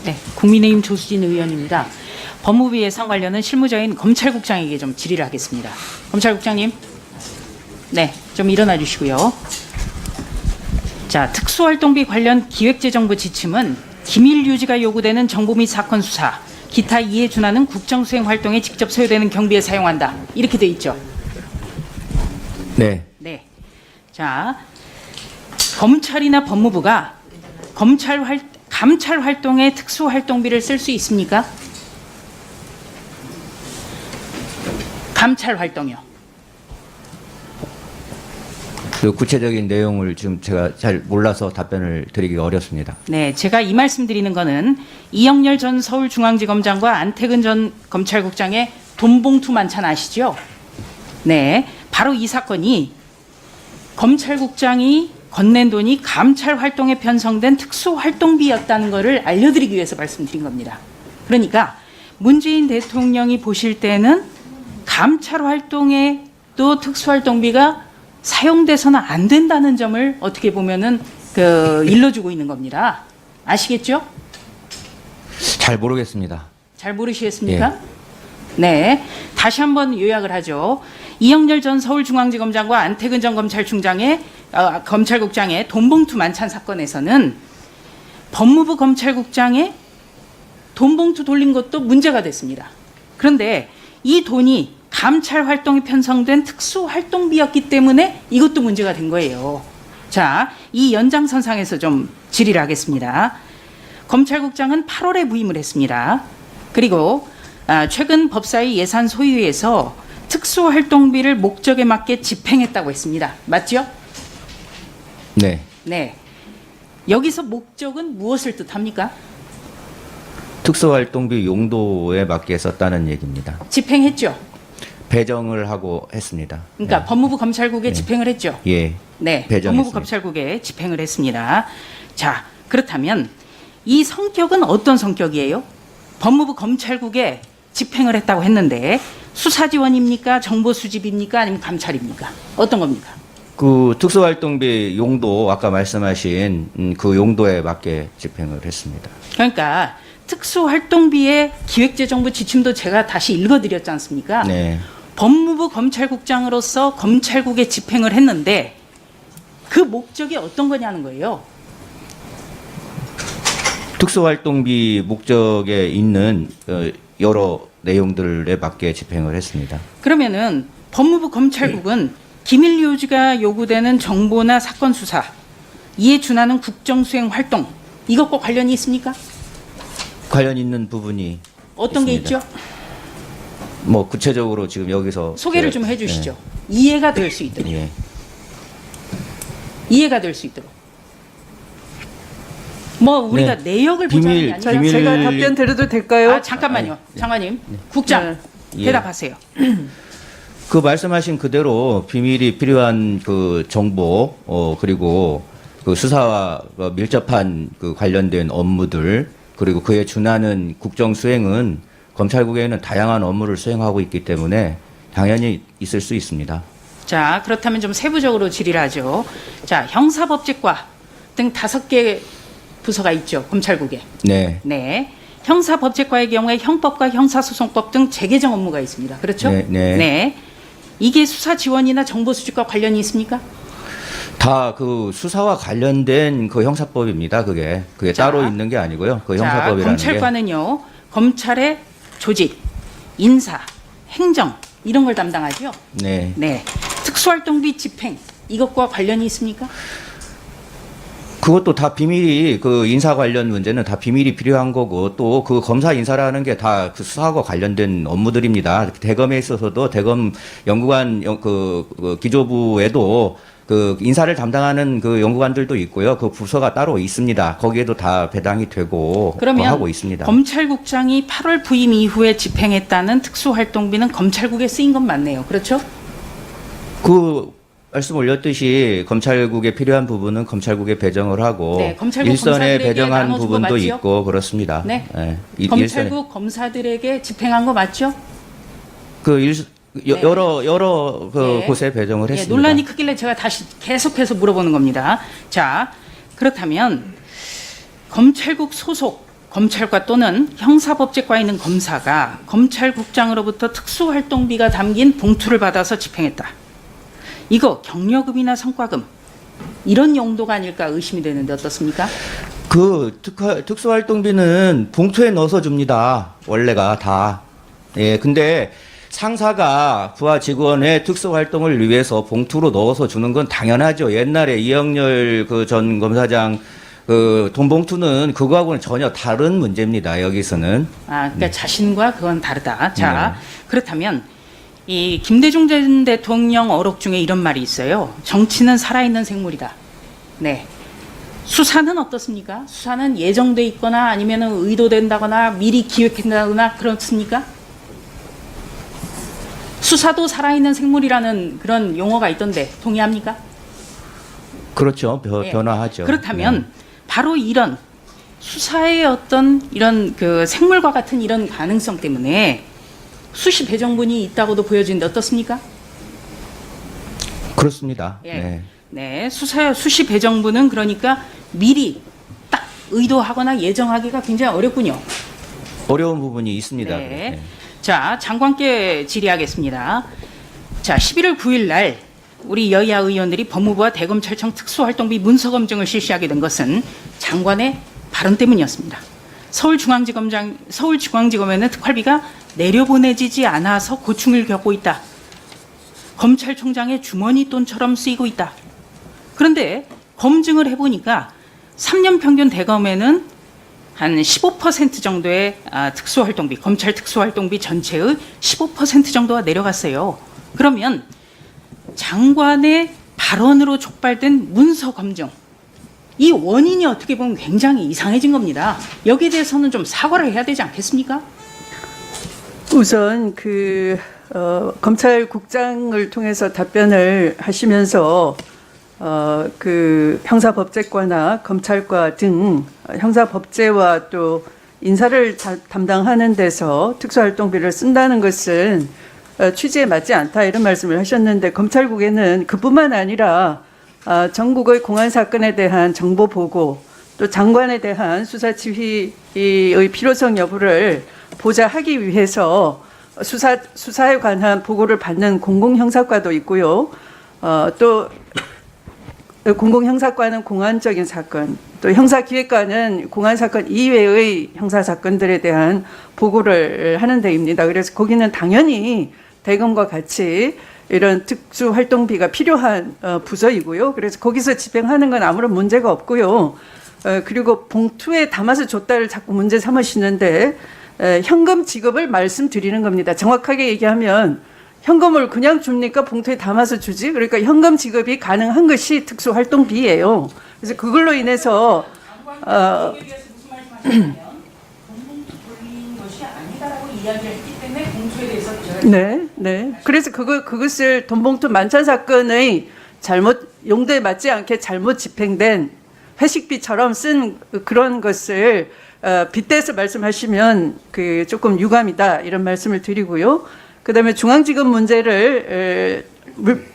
네, 국민의힘 조수진 의원입니다. 법무부 예산 관련은 실무자인 검찰국장에게 좀 질의를 하겠습니다. 검찰국장님, 네, 좀 일어나 주시고요. 자, 특수활동비 관련 기획재정부 지침은 기밀 유지가 요구되는 정보 및 사건 수사, 기타 이에 준하는 국정수행 활동에 직접 소요되는 경비에 사용한다. 이렇게 돼 있죠. 네. 네. 자, 검찰이나 법무부가 감찰 활동에 특수활동비를 쓸 수 있습니까? 감찰 활동이요. 그 구체적인 내용을 지금 제가 잘 몰라서 답변을 드리기 어렵습니다. 네, 제가 이 말씀 드리는 거는 이영렬 전 서울중앙지검장과 안태근 전 검찰국장의 돈봉투 만찬 아시죠? 네, 바로 이 사건이 검찰국장이 건넨 돈이 감찰 활동에 편성된 특수활동비였다는 것을 알려드리기 위해서 말씀드린 겁니다. 그러니까 문재인 대통령이 보실 때는 감찰 활동에 또 특수활동비가 사용돼서는 안 된다는 점을 어떻게 보면은 일러주고 있는 겁니다. 아시겠죠? 잘 모르겠습니다. 잘 모르시겠습니까? 네. 다시 한번 요약을 하죠. 이영렬 전 서울중앙지검장과 안태근 전 검찰국장의 돈봉투 만찬 사건에서는 법무부 검찰국장의 돈봉투 돌린 것도 문제가 됐습니다. 그런데 이 돈이 감찰 활동에 편성된 특수활동비였기 때문에 이것도 문제가 된 거예요. 자, 이 연장선상에서 좀 질의를 하겠습니다. 검찰국장은 8월에 부임을 했습니다. 그리고 최근 법사위 예산 소위에서 특수활동비를 목적에 맞게 집행했다고 했습니다. 맞죠? 네. 네. 여기서 목적은 무엇을 뜻합니까? 특수활동비 용도에 맞게 썼다는 얘기입니다. 집행했죠. 배정을 하고 했습니다. 그러니까 네. 법무부 검찰국에 집행을 했죠. 예. 네. 배정했습니다. 법무부 검찰국에 집행을 했습니다. 자, 그렇다면 이 성격은 어떤 성격이에요? 법무부 검찰국에 집행을 했다고 했는데 수사 지원입니까? 정보 수집입니까? 아니면 감찰입니까? 어떤 겁니까? 그 특수활동비 용도 아까 말씀하신 그 용도에 맞게 집행을 했습니다. 그러니까 특수활동비의 기획재정부 지침도 제가 다시 읽어드렸지 않습니까? 네. 법무부 검찰국장으로서 검찰국에 집행을 했는데 그 목적이 어떤 거냐는 거예요. 특수활동비 목적에 있는 여러 내용들에 맞게 집행을 했습니다. 그러면은 법무부 검찰국은 기밀 유지가 요구되는 정보나 사건 수사, 이에 준하는 국정수행 활동, 이것과 관련이 있습니까? 관련 있는 부분이 어떤 게 있습니다. 있죠? 뭐 구체적으로 지금 여기서 소개를 좀 해주시죠. 이해가 될 수 있도록. 예. 이해가 될 수 있도록. 뭐 우리가 내역을 보자는 게 아니라 제가 답변 드려도 될까요? 잠깐만요. 장관님. 국장 예. 대답하세요. 그 말씀하신 그대로 비밀이 필요한 그 정보 그리고 그 수사와 밀접한 그 관련된 업무들 그리고 그에 준하는 국정 수행은 검찰국에는 다양한 업무를 수행하고 있기 때문에 당연히 있을 수 있습니다. 자, 그렇다면 좀 세부적으로 질의를 하죠. 자, 형사법제과 등 5개 부서가 있죠. 검찰국에. 네. 네. 형사법제과의 경우에 형법과 형사소송법 등 재개정 업무가 있습니다. 그렇죠? 네, 네. 이게 수사 지원이나 정보 수집과 관련이 있습니까? 다 그 수사와 관련된 그 형사법입니다. 그게 자, 따로 있는 게 아니고요. 그 자, 형사법이라는 검찰과는요. 검찰의 조직, 인사, 행정 이런 걸 담당하죠. 네. 네. 특수활동비 집행 이것과 관련이 있습니까? 그것도 다 비밀이 그 인사 관련 문제는 다 비밀이 필요한 거고 또 그 검사 인사라는 게 다 그 수사하고 관련된 업무들입니다. 대검에 있어서도 대검 연구관 그 기조부에도 그 인사를 담당하는 그 연구관들도 있고요. 그 부서가 따로 있습니다. 거기에도 다 배당이 되고 그러면 하고 있습니다. 검찰국장이 8월 부임 이후에 집행했다는 특수활동비는 검찰국에 쓰인 건 맞네요. 그렇죠? 그 말씀 올렸듯이 검찰국에 필요한 부분은 검찰국에 배정을 하고 네, 검찰국 일선에 검사들에게 배정한 나눠준 거 부분도 맞지요? 있고 그렇습니다. 네. 일선에. 검찰국 검사들에게 집행한 거 맞죠? 여러 그 예. 곳에 배정을 예, 했습니다. 논란이 크길래 제가 다시 계속해서 물어보는 겁니다. 자, 그렇다면 검찰국 소속 검찰과 또는 형사법제과에 있는 검사가 검찰국장으로부터 특수활동비가 담긴 봉투를 받아서 집행했다. 이거 경력금이나 성과금 이런 용도가 아닐까 의심이 되는데 어떻습니까? 그 특수활동비는 봉투에 넣어서 줍니다. 원래가 다. 예, 근데 상사가 부하 직원의 특수활동을 위해서 봉투로 넣어서 주는 건 당연하죠. 옛날에 이영렬 그 전 검사장 그 돈봉투는 그거하고는 전혀 다른 문제입니다. 여기서는. 그러니까 자신과 그건 다르다. 자, 그렇다면 이 김대중 전 대통령 어록 중에 이런 말이 있어요. 정치는 살아있는 생물이다. 네. 수사는 어떻습니까? 수사는 예정돼 있거나 아니면 의도된다거나 미리 기획한다거나 그렇습니까? 수사도 살아있는 생물이라는 그런 용어가 있던데 동의합니까? 그렇죠. 네. 변화하죠. 그렇다면 바로 이런 수사의 어떤 이런 그 생물과 같은 이런 가능성 때문에 수시 배정분이 있다고도 보여지는데 어떻습니까? 그렇습니다. 예. 네. 네, 수시 배정분은 그러니까 미리 딱 의도하거나 예정하기가 굉장히 어렵군요. 어려운 부분이 있습니다. 네. 네. 자, 장관께 질의하겠습니다. 자, 11월 9일 날 우리 여야 의원들이 법무부와 대검찰청 특수활동비 문서 검증을 실시하게 된 것은 장관의 발언 때문이었습니다. 서울중앙지검에는 특활비가 내려보내지지 않아서 고충을 겪고 있다. 검찰총장의 주머니 돈처럼 쓰이고 있다. 그런데 검증을 해보니까 3년 평균 대검에는 한 15% 정도의 특수활동비, 검찰 특수활동비 전체의 15% 정도가 내려갔어요. 그러면 장관의 발언으로 촉발된 문서 검증, 이 원인이 어떻게 보면 굉장히 이상해진 겁니다. 여기에 대해서는 좀 사과를 해야 되지 않겠습니까? 우선 검찰국장을 통해서 답변을 하시면서 그 형사법제과나 검찰과 등 형사법제와 또 인사를 담당하는 데서 특수활동비를 쓴다는 것은 취지에 맞지 않다 이런 말씀을 하셨는데 검찰국에는 그뿐만 아니라 전국의 공안 사건에 대한 정보 보고 또 장관에 대한 수사 지휘의 필요성 여부를 보좌하기 위해서 수사에 관한 보고를 받는 공공형사과도 있고요. 또 공공형사과는 공안적인 사건, 또 형사기획과는 공안사건 이외의 형사사건들에 대한 보고를 하는 데입니다. 그래서 거기는 당연히 대검과 같이 이런 특수활동비가 필요한 부서이고요. 그래서 거기서 집행하는 건 아무런 문제가 없고요. 그리고 봉투에 담아서 줬다를 자꾸 문제 삼으시는데 현금 지급을 말씀드리는 겁니다. 정확하게 얘기하면 현금을 그냥 줍니까? 봉투에 담아서 주지? 그러니까 현금 지급이 가능한 것이 특수활동비예요. 그래서 그걸로 인해서 네. 그래서 그것을 돈봉투 만찬 사건의 용도에 맞지 않게 잘못 집행된 회식비처럼 쓴 그런 것을 빗대서 말씀하시면 조금 유감이다 이런 말씀을 드리고요. 그다음에 중앙지검 문제를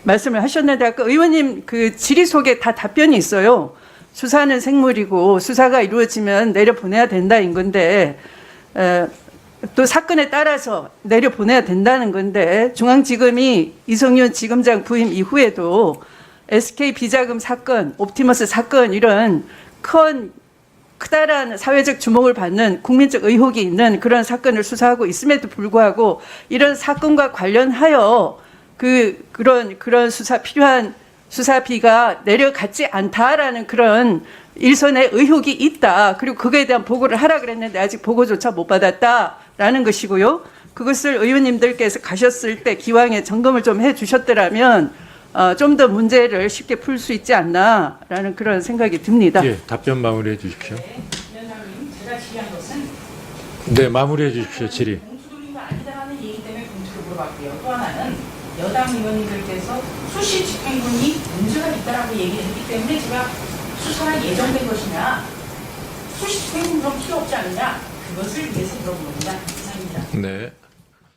말씀을 하셨는데 아까 의원님 그 질의 속에 다 답변이 있어요. 수사는 생물이고 수사가 이루어지면 내려보내야 된다인 건데 또 사건에 따라서 내려보내야 된다는 건데 중앙지검이 이성윤 지검장 부임 이후에도 SK 비자금 사건, 옵티머스 사건 이런 크다란 사회적 주목을 받는 국민적 의혹이 있는 그런 사건을 수사하고 있음에도 불구하고 이런 사건과 관련하여 그런 필요한 수사비가 내려갔지 않다라는 그런 일선의 의혹이 있다. 그리고 그거에 대한 보고를 하라 그랬는데 아직 보고조차 못 받았다라는 것이고요. 그것을 의원님들께서 가셨을 때 기왕에 점검을 좀 해주셨더라면 좀 더 문제를 쉽게 풀 수 있지 않나라는 그런 생각이 듭니다. 예, 답변 마무리해 주십시오. 네, 위원장님, 제가 질의한 것은 네, 마무리해 주십시오. 질의. 봉투 돌린 거 아니다라는 얘기 때문에 봉투를 물어봤고요. 또 하나는 여당 의원님들께서 수시 집행분이 문제가 있다라고 얘기했기 때문에 제가 수사가 예정된 것이냐, 수시 집행분 그럼 필요 없지 않느냐, 그것을 위해서 물어본 겁니다. 이상입니다. 네.